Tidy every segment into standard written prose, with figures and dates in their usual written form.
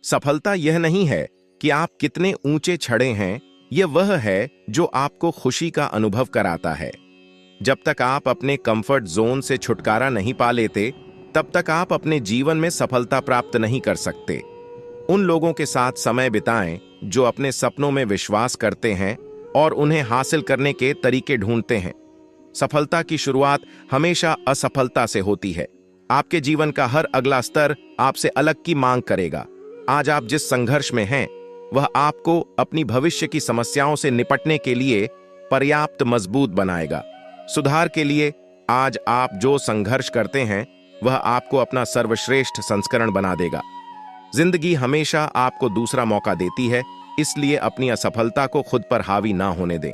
सफलता यह नहीं है कि आप कितने ऊंचे चढ़े हैं, यह वह है जो आपको खुशी का अनुभव कराता है। जब तक आप अपने कंफर्ट जोन से छुटकारा नहीं पा लेते, तब तक आप अपने जीवन में सफलता प्राप्त नहीं कर सकते। उन लोगों के साथ समय बिताएं जो अपने सपनों में विश्वास करते हैं और उन्हें हासिल करने के तरीके ढूंढते हैं। सफलता की शुरुआत हमेशा असफलता से होती है। आपके जीवन का हर अगला स्तर आपसे अलग की मांग करेगा। आज आप जिस संघर्ष में हैं, वह आपको अपनी भविष्य की समस्याओं से निपटने के लिए पर्याप्त मजबूत बनाएगा। सुधार के लिए आज आप जो संघर्ष करते हैं, वह आपको अपना सर्वश्रेष्ठ संस्करण बना देगा। जिंदगी हमेशा आपको दूसरा मौका देती है, इसलिए अपनी असफलता को खुद पर हावी ना होने दें।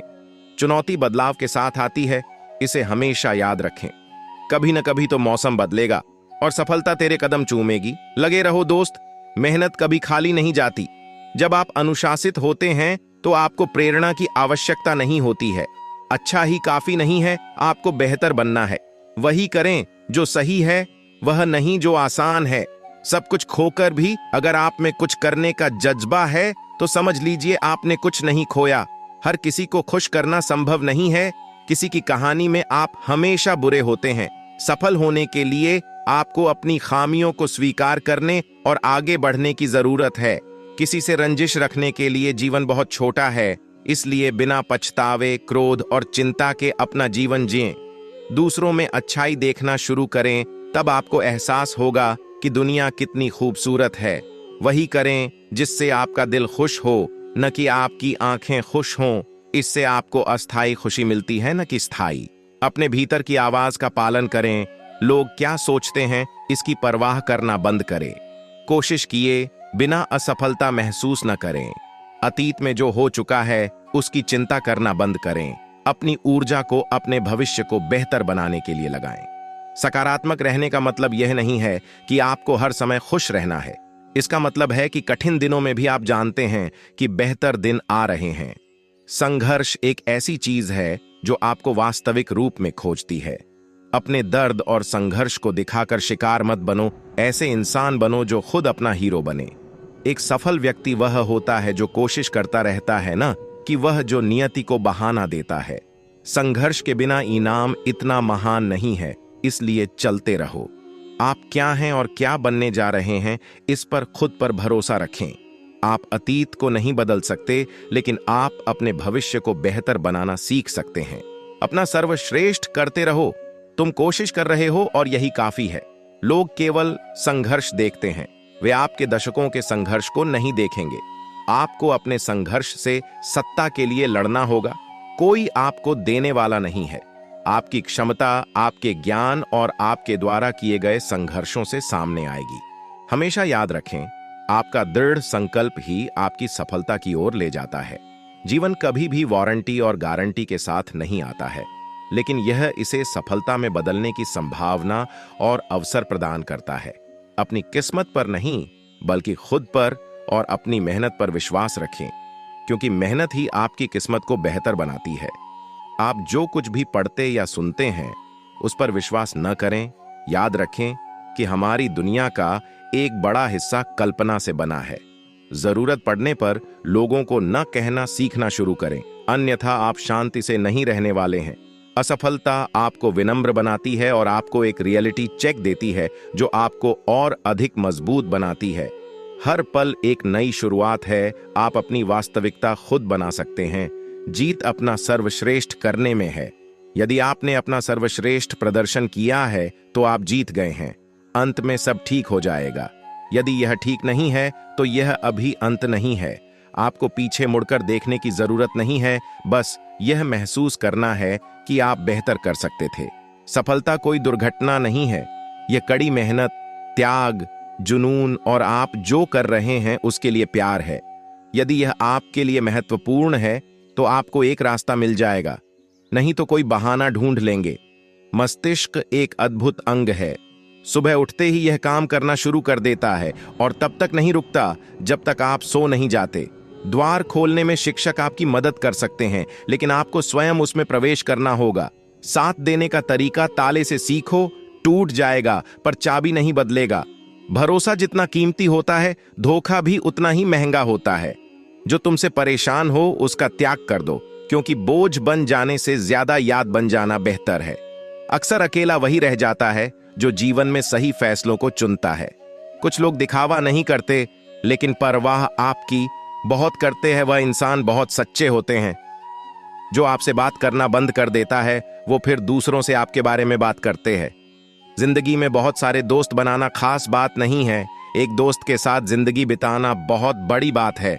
चुनौती बदलाव के साथ आती है, इसे हमेशा याद रखें। कभी न कभी तो मौसम बदलेगा और सफलता तेरे कदम चूमेगी। लगे रहो दोस्त, मेहनत कभी खाली नहीं जाती। जब आप अनुशासित होते हैं तो आपको प्रेरणा की आवश्यकता नहीं होती है। अच्छा ही काफी नहीं है, आपको बेहतर बनना है। वही करें जो सही है, वह नहीं जो आसान है। सब कुछ खोकर भी अगर आप में कुछ करने का जज्बा है तो समझ लीजिए आपने कुछ नहीं खोया। हर किसी को खुश करना संभव नहीं है। किसी की कहानी में आप हमेशा बुरे होते हैं। सफल होने के लिए आपको अपनी खामियों को स्वीकार करने और आगे बढ़ने की जरूरत है। किसी से रंजिश रखने के लिए जीवन बहुत छोटा है, इसलिए बिना पछतावे, क्रोध और चिंता के अपना जीवन जिएं। दूसरों में अच्छाई देखना शुरू करें, तब आपको एहसास होगा कि दुनिया कितनी खूबसूरत है। वही करें जिससे आपका दिल खुश हो, न कि आपकी आंखें खुश हों। इससे आपको अस्थायी खुशी मिलती है, न कि स्थायी। अपने भीतर की आवाज का पालन करें। लोग क्या सोचते हैं, इसकी परवाह करना बंद करें। कोशिश किए बिना असफलता महसूस न करें। अतीत में जो हो चुका है, उसकी चिंता करना बंद करें। अपनी ऊर्जा को अपने भविष्य को बेहतर बनाने के लिए लगाएं। सकारात्मक रहने का मतलब यह नहीं है कि आपको हर समय खुश रहना है। इसका मतलब है कि कठिन दिनों में भी आप जानते हैं कि बेहतर दिन आ रहे हैं। संघर्ष एक ऐसी चीज है जो आपको वास्तविक रूप में खोजती है। अपने दर्द और संघर्ष को दिखाकर शिकार मत बनो, ऐसे इंसान बनो जो खुद अपना हीरो बने। एक सफल व्यक्ति वह होता है जो कोशिश करता रहता है ना, कि वह जो नियति को बहाना देता है। संघर्ष के बिना इनाम इतना महान नहीं है, इसलिए चलते रहो। आप क्या हैं और क्या बनने जा रहे हैं, इस पर खुद पर भरोसा रखें। आप अतीत को नहीं बदल सकते, लेकिन आप अपने भविष्य को बेहतर बनाना सीख सकते हैं। अपना सर्वश्रेष्ठ करते रहो। तुम कोशिश कर रहे हो और यही काफी है। लोग केवल संघर्ष देखते हैं, वे आपके दशकों के संघर्ष को नहीं देखेंगे। आपको अपने संघर्ष से सत्ता के लिए लड़ना होगा। कोई आपको देने वाला नहीं है। आपकी क्षमता आपके ज्ञान और आपके द्वारा किए गए संघर्षों से सामने आएगी। हमेशा याद रखें, आपका दृढ़ संकल्प ही आपकी सफलता की ओर ले जाता है। जीवन कभी भी वारंटी और गारंटी के साथ नहीं आता है, लेकिन यह इसे सफलता में बदलने की संभावना और अवसर प्रदान करता है। अपनी किस्मत पर नहीं, बल्कि खुद पर और अपनी मेहनत पर विश्वास रखें, क्योंकि मेहनत ही आपकी किस्मत को बेहतर बनाती है। आप जो कुछ भी पढ़ते या सुनते हैं, उस पर विश्वास न करें। याद रखें कि हमारी दुनिया का एक बड़ा हिस्सा कल्पना से बना है। जरूरत पड़ने पर लोगों को न कहना सीखना शुरू करें, अन्यथा आप शांति से नहीं रहने वाले हैं। असफलता आपको विनम्र बनाती है और आपको एक रियलिटी चेक देती है जो आपको और अधिक मजबूत बनाती है। हर पल एक नई शुरुआत है। आप अपनी वास्तविकता खुद बना सकते हैं। जीत अपना सर्वश्रेष्ठ करने में है। यदि आपने अपना सर्वश्रेष्ठ प्रदर्शन किया है तो आप जीत गए हैं। अंत में सब ठीक हो जाएगा। यदि यह ठीक नहीं है तो यह अभी अंत नहीं है। आपको पीछे मुड़कर देखने की जरूरत नहीं है, बस यह महसूस करना है कि आप बेहतर कर सकते थे। सफलता कोई दुर्घटना नहीं है, यह कड़ी मेहनत, त्याग, जुनून और आप जो कर रहे हैं उसके लिए प्यार है। यदि यह आपके लिए महत्वपूर्ण है तो आपको एक रास्ता मिल जाएगा, नहीं तो कोई बहाना ढूंढ लेंगे। मस्तिष्क एक अद्भुत अंग है। सुबह उठते ही यह काम करना शुरू कर देता है और तब तक नहीं रुकता जब तक आप सो नहीं जाते। द्वार खोलने में शिक्षक आपकी मदद कर सकते हैं, लेकिन आपको स्वयं उसमें प्रवेश करना होगा। साथ देने का तरीका ताले से सीखो, टूट जाएगा पर चाबी नहीं बदलेगा। भरोसा जितना कीमती होता है, धोखा भी उतना ही महंगा होता है। जो तुमसे परेशान हो उसका त्याग कर दो, क्योंकि बोझ बन जाने से ज्यादा याद बन जाना बेहतर है। अक्सर अकेला वही रह जाता है जो जीवन में सही फैसलों को चुनता है। कुछ लोग दिखावा नहीं करते, लेकिन परवाह आपकी बहुत करते हैं। वह इंसान बहुत सच्चे होते हैं। जो आपसे बात करना बंद कर देता है, वो फिर दूसरों से आपके बारे में बात करते हैं। जिंदगी में बहुत सारे दोस्त बनाना खास बात नहीं है। एक दोस्त के साथ जिंदगी बिताना बहुत बड़ी बात है।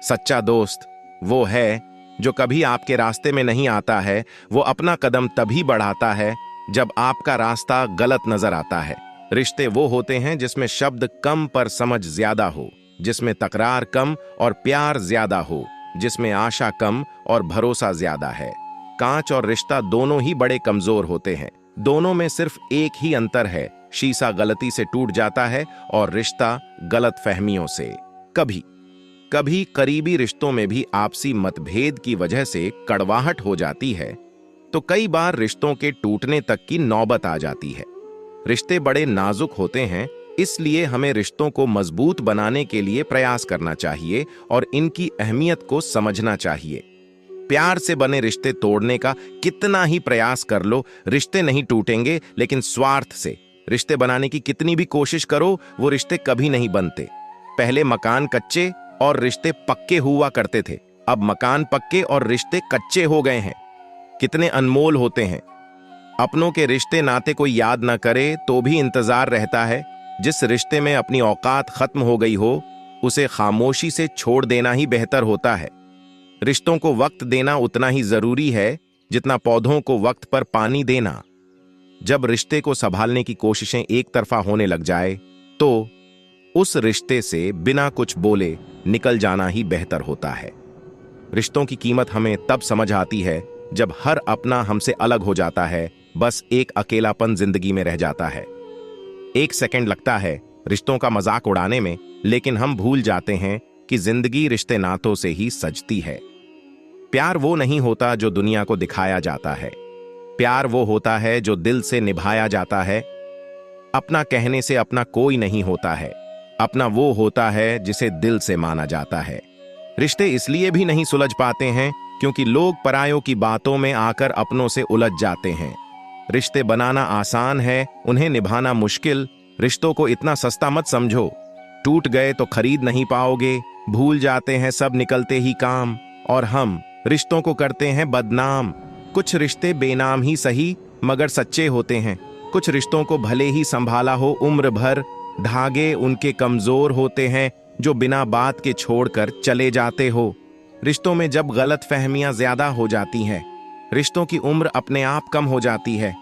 सच्चा दोस्त वो है जो कभी आपके रास्ते में नहीं आता है। वो अपना कदम तभी बढ़ाता है जब आपका रास्ता गलत नजर आता है। रिश्ते वो होते हैं जिसमें शब्द कम पर समझ ज्यादा हो, जिसमें तकरार कम और प्यार ज्यादा हो, जिसमें आशा कम और भरोसा ज्यादा है। कांच और रिश्ता दोनों ही बड़े कमजोर होते हैं। दोनों में सिर्फ एक ही अंतर है, शीशा गलती से टूट जाता है और रिश्ता गलत फहमियों से। कभी कभी करीबी रिश्तों में भी आपसी मतभेद की वजह से कड़वाहट हो जाती है, तो कई बार रिश्तों के टूटने तक की नौबत आ जाती है। रिश्ते बड़े नाजुक होते हैं, इसलिए हमें रिश्तों को मजबूत बनाने के लिए प्रयास करना चाहिए और इनकी अहमियत को समझना चाहिए। प्यार से बने रिश्ते तोड़ने का कितना ही प्रयास कर लो, रिश्ते नहीं टूटेंगे, लेकिन स्वार्थ से रिश्ते बनाने की कितनी भी कोशिश करो, वो रिश्ते कभी नहीं बनते। पहले मकान कच्चे और रिश्ते पक्के हुआ करते थे, अब मकान पक्के और रिश्ते कच्चे हो गए हैं। कितने अनमोल होते हैं। अपनों के रिश्ते नाते कोई याद ना करे तो भी इंतजार रहता है। जिस रिश्ते में अपनी औकात खत्म हो गई हो, उसे खामोशी से छोड़ देना ही बेहतर होता है। रिश्तों को वक्त देना उतना ही जरूरी है जितना पौधों को वक्त पर पानी देना। जब रिश्ते को संभालने की कोशिशें एक तरफा होने लग जाए, तो उस रिश्ते से बिना कुछ बोले निकल जाना ही बेहतर होता है। रिश्तों की कीमत हमें तब समझ आती है जब हर अपना हमसे अलग हो जाता है, बस एक अकेलापन जिंदगी में रह जाता है। एक सेकंड लगता है रिश्तों का मजाक उड़ाने में, लेकिन हम भूल जाते हैं कि जिंदगी रिश्ते नातों से ही सजती है। प्यार वो नहीं होता जो दुनिया को दिखाया जाता है। प्यार वो होता है जो दिल से निभाया जाता है। अपना कहने से अपना कोई नहीं होता है, अपना वो होता है जिसे दिल से माना जाता है। रिश्ते इसलिए भी नहीं सुलझ पाते हैं क्योंकि लोग परायों की बातों में आकर अपनों से उलझ जाते हैं। रिश्ते बनाना आसान है, उन्हें निभाना मुश्किल। रिश्तों को इतना सस्ता मत समझो। टूट गए तो खरीद नहीं पाओगे। भूल जाते हैं सब निकलते ही काम, और हम रिश्तों को करते हैं बदनाम। कुछ रिश्ते बेनाम ही सही मगर सच्चे होते हैं। कुछ रिश्तों को भले ही संभाला हो उम्र भर, धागे उनके कमजोर होते हैं जो बिना बात के छोड़कर चले जाते हो। रिश्तों में जब गलत फहमियां ज्यादा हो जाती हैं, रिश्तों की उम्र अपने आप कम हो जाती है।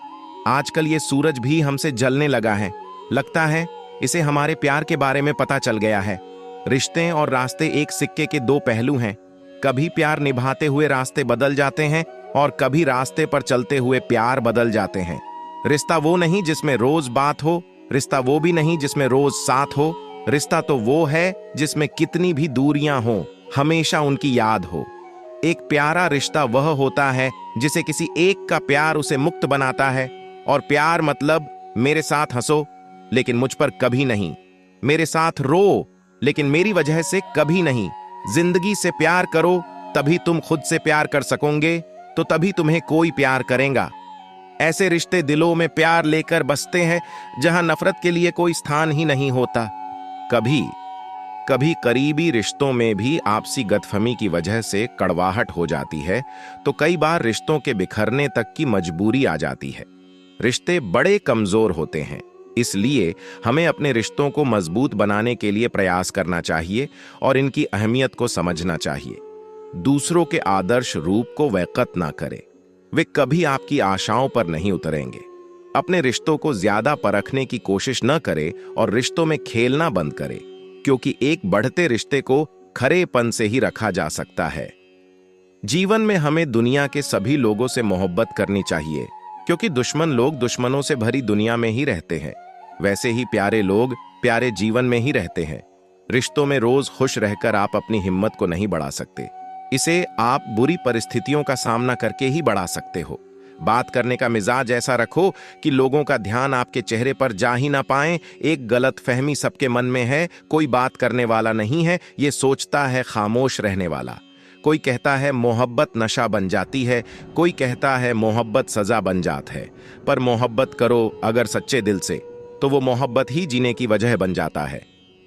आजकल ये सूरज भी हमसे जलने लगा है। लगता है इसे हमारे प्यार के बारे में पता चल गया है। रिश्ते और रास्ते एक सिक्के के दो पहलू हैं। कभी प्यार निभाते हुए रास्ते बदल जाते हैं और कभी रास्ते पर चलते हुए प्यार बदल जाते हैं। रिश्ता वो नहीं जिसमें रोज बात हो, रिश्ता वो भी नहीं जिसमें रोज साथ हो। रिश्ता तो वो है जिसमें कितनी भी दूरियां हो, हमेशा उनकी याद हो। एक प्यारा रिश्ता वह होता है जिसे किसी एक का प्यार उसे मुक्त बनाता है। और प्यार मतलब मेरे साथ हंसो लेकिन मुझ पर कभी नहीं, मेरे साथ रो लेकिन मेरी वजह से कभी नहीं। जिंदगी से प्यार करो, तभी तुम खुद से प्यार कर सकोगे, तो तभी तुम्हें कोई प्यार करेगा। ऐसे रिश्ते दिलों में प्यार लेकर बसते हैं जहां नफरत के लिए कोई स्थान ही नहीं होता। कभी कभी करीबी रिश्तों में भी आपसी गतफहमी की वजह से कड़वाहट हो जाती है, तो कई बार रिश्तों के बिखरने तक की मजबूरी आ जाती है। रिश्ते बड़े कमजोर होते हैं, इसलिए हमें अपने रिश्तों को मजबूत बनाने के लिए प्रयास करना चाहिए और इनकी अहमियत को समझना चाहिए। दूसरों के आदर्श रूप को वैकत ना करें, वे कभी आपकी आशाओं पर नहीं उतरेंगे। अपने रिश्तों को ज्यादा परखने की कोशिश न करें और रिश्तों में खेलना बंद करें, क्योंकि एक बढ़ते रिश्ते को खरेपन से ही रखा जा सकता है। जीवन में हमें दुनिया के सभी लोगों से मोहब्बत करनी चाहिए, क्योंकि दुश्मन लोग दुश्मनों से भरी दुनिया में ही रहते हैं। वैसे ही प्यारे लोग प्यारे जीवन में ही रहते हैं। रिश्तों में रोज खुश रहकर आप अपनी हिम्मत को नहीं बढ़ा सकते, इसे आप बुरी परिस्थितियों का सामना करके ही बढ़ा सकते हो। बात करने का मिजाज ऐसा रखो कि लोगों का ध्यान आपके चेहरे पर जा ही ना पाए। एक गलत फहमी सबके मन में है, कोई बात करने वाला नहीं है, ये सोचता है खामोश रहने वाला। कोई कहता है मोहब्बत नशा बन जाती है, कोई कहता है मोहब्बत सजा बन जात है। पर मोहब्बत करो अगर सच्चे दिल से, तो वो मोहब्बत ही जीने की वजह बन जाता है।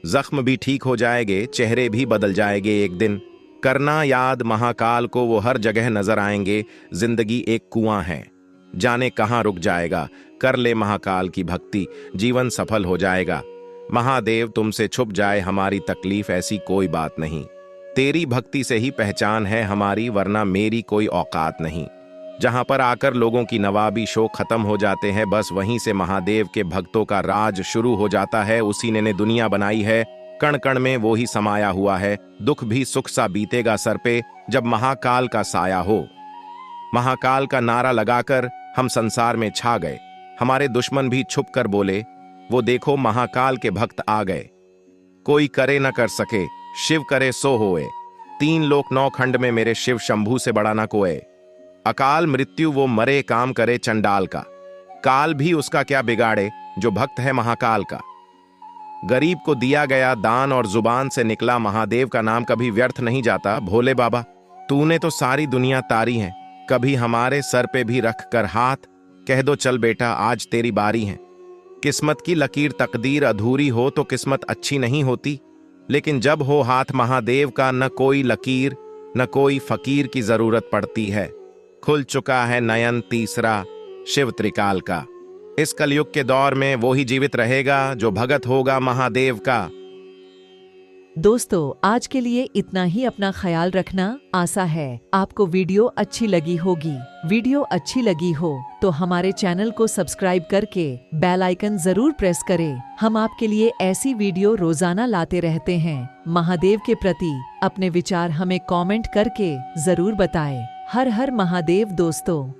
जख्म भी ठीक हो जाएंगे, चेहरे भी बदल जाएंगे एक दिन। करना याद महाकाल को, वो हर जगह नजर आएंगे। जिंदगी एक कुआं है, जाने कहां रुक जाएगा। कर ले महाकाल की भक्ति, जीवन सफल हो जाएगा। महादेव तुमसे छुप जाए हमारी तकलीफ, ऐसी कोई बात नहीं। तेरी भक्ति से ही पहचान है हमारी, वरना मेरी कोई औकात नहीं। जहां पर आकर लोगों की नवाबी शो खत्म हो जाते हैं, बस वहीं से महादेव के भक्तों का राज शुरू हो जाता है। उसी ने दुनिया बनाई है, कण कण में वो ही समाया हुआ है। दुख भी सुख सा बीतेगा सर पे, जब महाकाल का साया हो। महाकाल का नारा लगाकर हम संसार में छा गए। हमारे दुश्मन भी छुप कर बोले, वो देखो महाकाल के भक्त आ गए। कोई करे न कर सके, शिव करे सो होए। 3 लोक 9 खंड में मेरे शिव शंभू से बड़ा न कोई। अकाल मृत्यु वो मरे, काम करे चंडाल का। काल भी उसका क्या बिगाड़े, जो भक्त है महाकाल का। गरीब को दिया गया दान और जुबान से निकला महादेव का नाम कभी व्यर्थ नहीं जाता। भोले बाबा, तूने तो सारी दुनिया तारी है, कभी हमारे सर पे भी रख कर हाथ। कह दो चल बेटा आज तेरी बारी है। किस्मत की लकीर तकदीर अधूरी हो तो किस्मत अच्छी नहीं होती, लेकिन जब हो हाथ महादेव का, न कोई लकीर न कोई फकीर की जरूरत पड़ती है। खुल चुका है नयन तीसरा शिव त्रिकाल का। इस कलयुग के दौर में वो ही जीवित रहेगा जो भगत होगा महादेव का। दोस्तों, आज के लिए इतना ही। अपना ख्याल रखना। आशा है आपको वीडियो अच्छी लगी होगी। वीडियो अच्छी लगी हो तो हमारे चैनल को सब्सक्राइब करके बेल आइकन जरूर प्रेस करें। हम आपके लिए ऐसी वीडियो रोजाना लाते रहते हैं। महादेव के प्रति अपने विचार हमें कमेंट करके जरूर बताएं। हर हर महादेव दोस्तों।